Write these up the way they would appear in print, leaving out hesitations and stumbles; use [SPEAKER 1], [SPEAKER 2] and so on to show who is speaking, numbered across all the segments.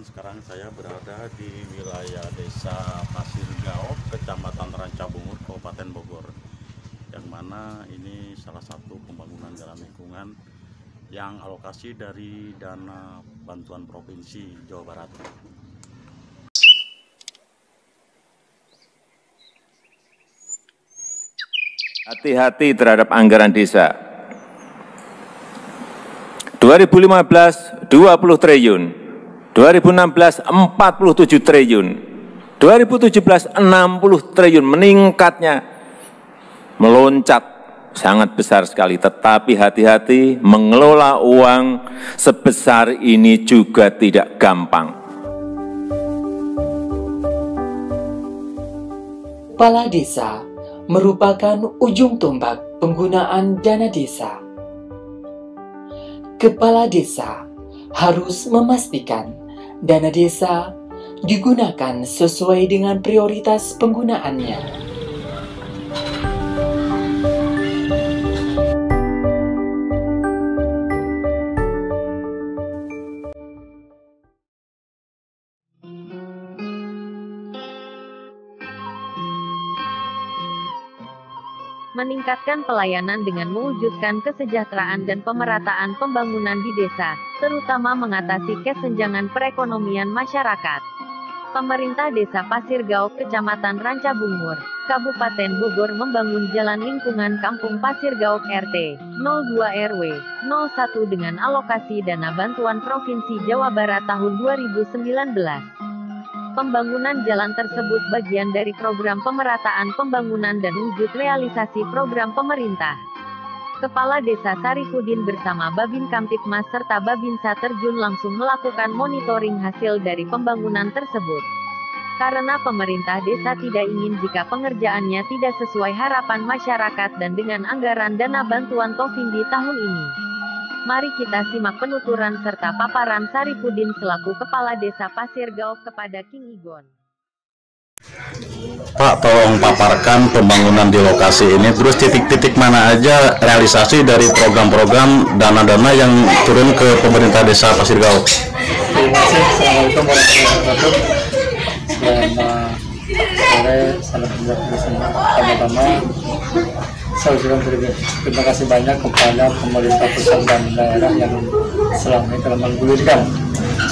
[SPEAKER 1] teman-teman, sekarang saya berada di wilayah Desa Pasir Gaok, Kecamatan Rancabungur, Kabupaten Bogor, yang mana ini salah satu pembangunan jalan lingkungan yang alokasi dari dana bantuan Provinsi Jawa Barat.
[SPEAKER 2] Hati-hati terhadap anggaran desa. 2015 20 triliun, 2016 47 triliun, 2017 60 triliun, meningkatnya meloncat sangat besar sekali. Tetapi hati-hati, mengelola uang sebesar ini juga tidak gampang.
[SPEAKER 3] Kepala desa merupakan ujung tombak penggunaan dana desa. Kepala desa harus memastikan dana desa digunakan sesuai dengan prioritas penggunaannya.
[SPEAKER 4] Meningkatkan pelayanan dengan mewujudkan kesejahteraan dan pemerataan pembangunan di desa, terutama mengatasi kesenjangan perekonomian masyarakat. Pemerintah Desa Pasir Gaok, Kecamatan Rancabungur, Kabupaten Bogor membangun jalan lingkungan Kampung Pasir Gaok RT 02 RW 01 dengan alokasi dana bantuan Provinsi Jawa Barat tahun 2019. Pembangunan jalan tersebut bagian dari program pemerataan pembangunan dan wujud realisasi program pemerintah. Kepala Desa Sarifudin bersama Babin Kamtipmas serta Babinsa terjun langsung melakukan monitoring hasil dari pembangunan tersebut. Karena pemerintah desa tidak ingin jika pengerjaannya tidak sesuai harapan masyarakat dan dengan anggaran dana bantuan Tovindi tahun ini. Mari kita simak penuturan serta paparan Sarifudin selaku Kepala Desa Pasir Gaok kepada King Igon.
[SPEAKER 1] Pak, tolong paparkan pembangunan di lokasi ini, terus titik-titik mana aja realisasi dari program-program dana-dana yang turun ke pemerintah Desa Pasir Gaok.
[SPEAKER 5] Terima kasih. Assalamualaikum warahmatullahi wabarakatuh. Selamat sore, salam pertama-tama. Saya ucapkan terima kasih banyak kepada pemerintah pusat dan daerah yang selama ini telah menggulirkan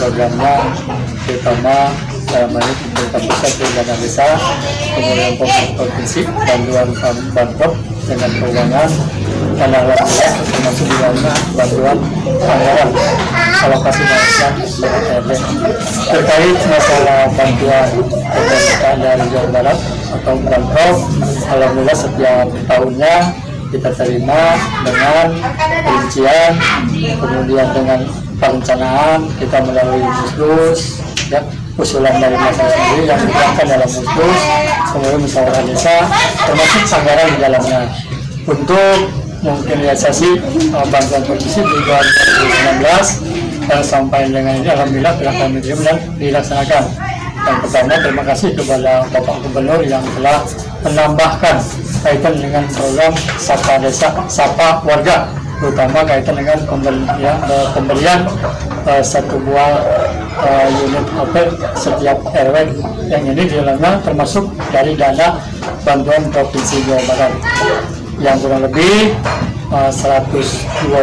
[SPEAKER 5] programnya, terutama dalam hal ini pemerintah pusat dan dana desa, kemudian pemerintah provinsi, bantuan bantuan dengan keuangan, dan alhamdulillah termasuk di dalamnya bantuan anggaran alokasi dana BPD. Terkait masalah bantuan pemerintah dari Jawa Barat atau Pemprov, alhamdulillah setiap tahunnya kita terima dengan perincian, kemudian dengan perencanaan kita melalui Musdus, ya, usulan dari masyarakat sendiri yang dituangkan dalam Musdus, kemudian musyawarah desa, termasuk anggaran di dalamnya untuk mungkin realisasi bantuan provinsi di 2019 dan sampai dengan ini alhamdulillah telah kami terima dan dilaksanakan. Yang pertama, terima kasih kepada Bapak Gubernur yang telah menambahkan kaitan dengan program Sapa Desa, Sapa Warga, terutama kaitan dengan pemberian satu buah unit HP setiap RW yang ini di dalamnya termasuk dari dana bantuan Provinsi Jawa Barat yang kurang lebih 127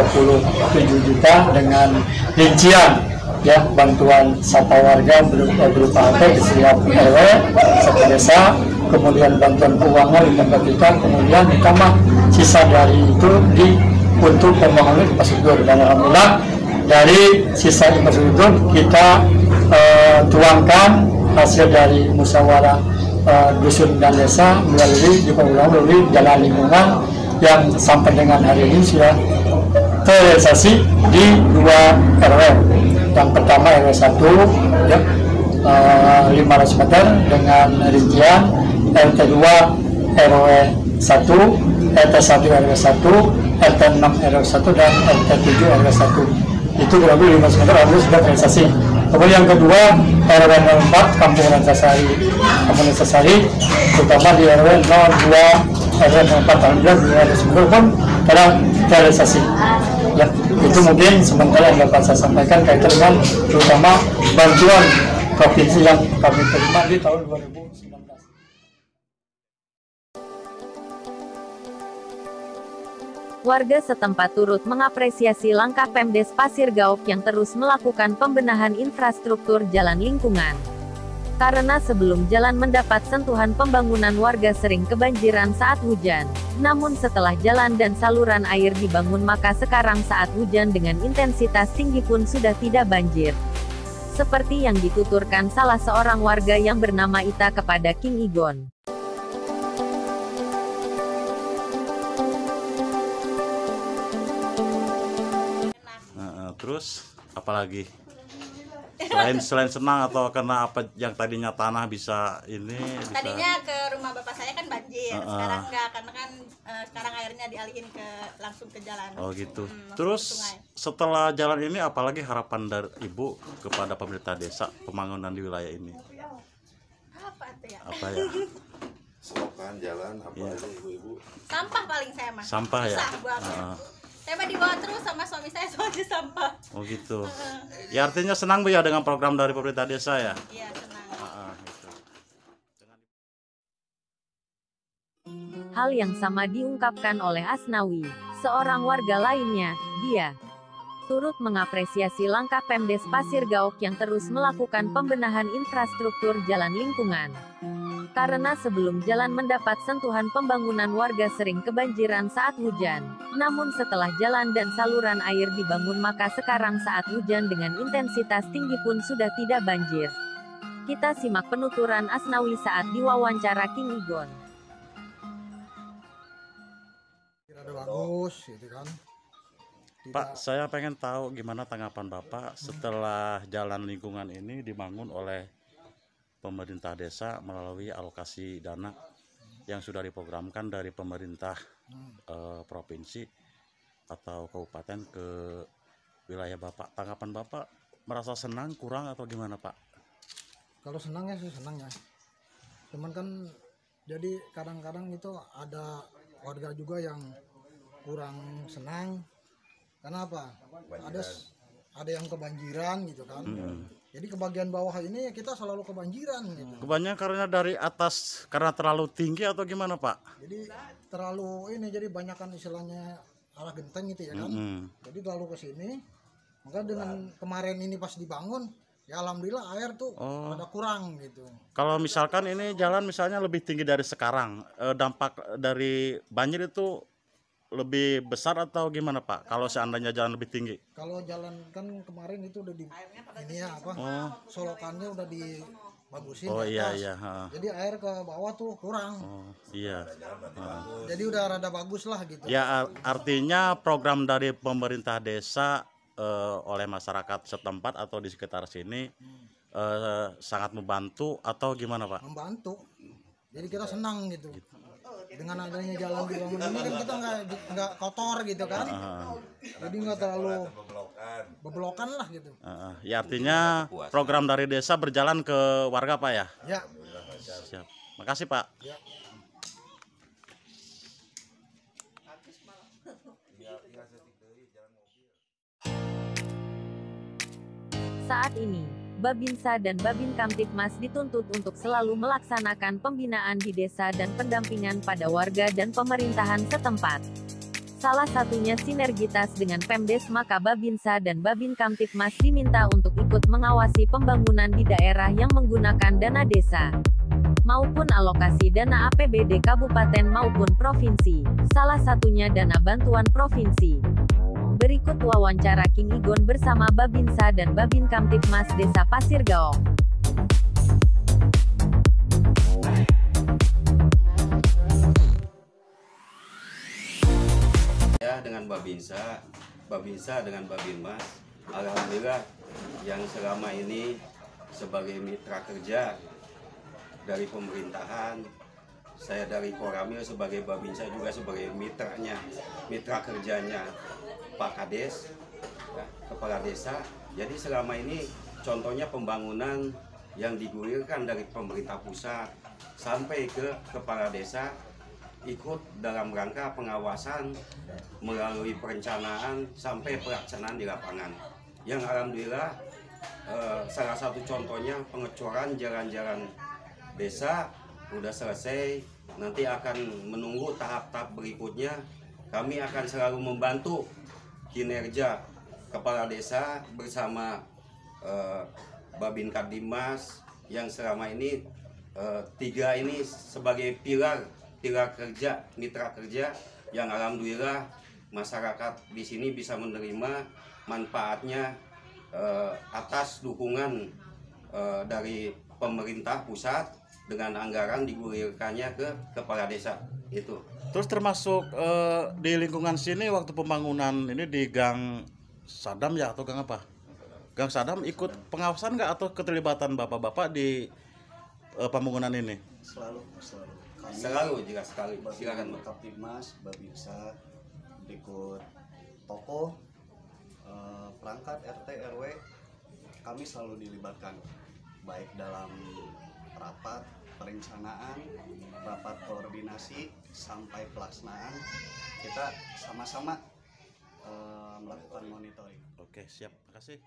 [SPEAKER 5] juta dengan rincian, ya, bantuan Sapa Warga berupa HP di setiap RW, satu desa, kemudian bantuan keuangan kita, kemudian ditambah sisa dari itu untuk pembangunan infrastruktur. Dan alhamdulillah dari sisa infrastruktur kita tuangkan hasil dari musyawarah dusun dan desa melalui jalan lingkungan yang sampai dengan hari ini sudah terrealisasi di 2 RW. Yang pertama RW 1, ya, 500 meter dengan rincian, RT 2 RW 1, RT 1 RW 1, RT 6 RW 1 dan RT 7 RW 1. Itu kurang lebih 500 meter harus sudah terrealisasi. Kemudian yang kedua RW 04 Kampung Rancasari, terutama di RW 02 RW 04 alhamdulillah 200 meter pun telah terrealisasi. Ya, itu mungkin sementara yang dapat saya sampaikan kaitan dengan terutama bantuan provinsi yang kami terima di tahun 2019.
[SPEAKER 4] Warga setempat turut mengapresiasi langkah Pemdes Pasir Gaok yang terus melakukan pembenahan infrastruktur jalan lingkungan. Karena sebelum jalan mendapat sentuhan pembangunan, warga sering kebanjiran saat hujan. Namun setelah jalan dan saluran air dibangun, maka sekarang saat hujan dengan intensitas tinggi pun sudah tidak banjir. Seperti yang dituturkan salah seorang warga yang bernama Ita kepada King Igon.
[SPEAKER 1] Terus apalagi selain senang atau karena apa yang tadinya tanah bisa ini
[SPEAKER 6] tadinya ke rumah bapak saya kan banjir, sekarang enggak, karena kan sekarang airnya dialihin langsung ke jalan.
[SPEAKER 1] Oh gitu. Terus setelah jalan ini apalagi harapan dari ibu kepada pemerintah desa pembangunan di wilayah ini?
[SPEAKER 6] Apa tuh ya?
[SPEAKER 1] Apa ya?
[SPEAKER 7] Selokan jalan apa aja ibu-ibu?
[SPEAKER 6] Sampah paling saya mah.
[SPEAKER 1] Sampah ya.
[SPEAKER 6] Saya mah dibawa terus sama suami saya soalnya sampah.
[SPEAKER 1] Oh gitu. Ya artinya senang Bu ya dengan program dari pemerintah desa ya?
[SPEAKER 6] Iya, senang.
[SPEAKER 1] Gitu.
[SPEAKER 4] Hal yang sama diungkapkan oleh Asnawi, seorang warga lainnya. Dia turut mengapresiasi langkah Pemdes Pasir Gaok yang terus melakukan pembenahan infrastruktur jalan lingkungan. Karena sebelum jalan mendapat sentuhan pembangunan, warga sering kebanjiran saat hujan. Namun setelah jalan dan saluran air dibangun, maka sekarang saat hujan dengan intensitas tinggi pun sudah tidak banjir. Kita simak penuturan Asnawi saat diwawancara King Igon.
[SPEAKER 8] Ada bagus gitu kan.
[SPEAKER 1] Pak, saya pengen tahu gimana tanggapan Bapak setelah jalan lingkungan ini dibangun oleh pemerintah desa melalui alokasi dana yang sudah diprogramkan dari pemerintah provinsi atau kabupaten ke wilayah Bapak. Tanggapan Bapak merasa senang, kurang, atau gimana Pak?
[SPEAKER 8] Kalau senang ya sih senang ya. Cuman kan jadi kadang-kadang itu ada warga juga yang kurang senang. Karena apa? Ada yang kebanjiran gitu kan. Jadi ke bagian bawah ini kita selalu kebanjiran gitu.
[SPEAKER 1] Kebanyakan karena dari atas karena terlalu tinggi atau gimana Pak?
[SPEAKER 8] Jadi terlalu ini, jadi banyakan istilahnya arah genteng gitu ya kan. Jadi terlalu ke sini. Maka dengan kemarin ini pas dibangun, ya alhamdulillah air tuh ada kurang gitu.
[SPEAKER 1] Kalau misalkan ini jalan misalnya lebih tinggi dari sekarang, dampak dari banjir itu lebih besar atau gimana Pak? Kalau seandainya jalan lebih tinggi?
[SPEAKER 8] Kalau jalan kan kemarin itu udah di ini ya apa? Solokannya udah dibagusin.
[SPEAKER 1] Oh iya iya.
[SPEAKER 8] Jadi air ke bawah tuh kurang.
[SPEAKER 1] Oh iya.
[SPEAKER 8] Jadi udah rada bagus lah gitu.
[SPEAKER 1] Ya artinya program dari pemerintah desa oleh masyarakat setempat atau di sekitar sini sangat membantu atau gimana Pak?
[SPEAKER 8] Membantu. Jadi kita senang gitu. Dengan adanya jalan dibangun ini kan kita nggak kotor gitu kan. Jadi nggak terlalu bebelokan lah gitu.
[SPEAKER 1] Ya artinya program dari desa berjalan ke warga Pak ya?
[SPEAKER 8] Ya.
[SPEAKER 1] Siap. Makasih Pak.
[SPEAKER 8] Ya.
[SPEAKER 4] Saat ini, Babinsa dan Babin Kamtibmas dituntut untuk selalu melaksanakan pembinaan di desa dan pendampingan pada warga dan pemerintahan setempat. Salah satunya sinergitas dengan Pemdes, maka Babinsa dan Babin Kamtibmas diminta untuk ikut mengawasi pembangunan di daerah yang menggunakan dana desa maupun alokasi dana APBD kabupaten maupun provinsi, salah satunya dana bantuan provinsi. Berikut wawancara King Igon bersama Babinsa dan Babin Kamtibmas Desa Pasir Gaok.
[SPEAKER 7] Ya, dengan Babinsa dengan Babinmas, alhamdulillah yang selama ini sebagai mitra kerja dari pemerintahan, saya dari Koramil sebagai Babinsa juga sebagai mitra kerjanya Pak Kades, ya, Kepala Desa. Jadi selama ini contohnya pembangunan yang digulirkan dari pemerintah pusat sampai ke Kepala Desa ikut dalam rangka pengawasan melalui perencanaan sampai pelaksanaan di lapangan. Yang alhamdulillah salah satu contohnya pengecoran jalan-jalan desa udah selesai. Nanti akan menunggu tahap-tahap berikutnya. Kami akan selalu membantu kinerja kepala desa bersama Babin Kaddimas yang selama ini tiga ini sebagai pilar kerja, mitra kerja yang alhamdulillah masyarakat di sini bisa menerima manfaatnya atas dukungan dari pemerintah pusat dengan anggaran digulirkannya ke kepala desa itu.
[SPEAKER 1] Terus termasuk di lingkungan sini waktu pembangunan ini di Gang Sadam ya atau gang apa? Gang Sadam ikut pengawasan nggak atau keterlibatan bapak-bapak di pembangunan ini?
[SPEAKER 7] Selalu jika sekali.
[SPEAKER 9] Silakan Kaptimas, Babinsa, ikut tokoh, perangkat RT RW, kami selalu dilibatkan baik dalam rapat perencanaan, rapat koordinasi sampai pelaksanaan. Kita sama-sama melakukan monitoring.
[SPEAKER 1] Oke, siap. Terima kasih.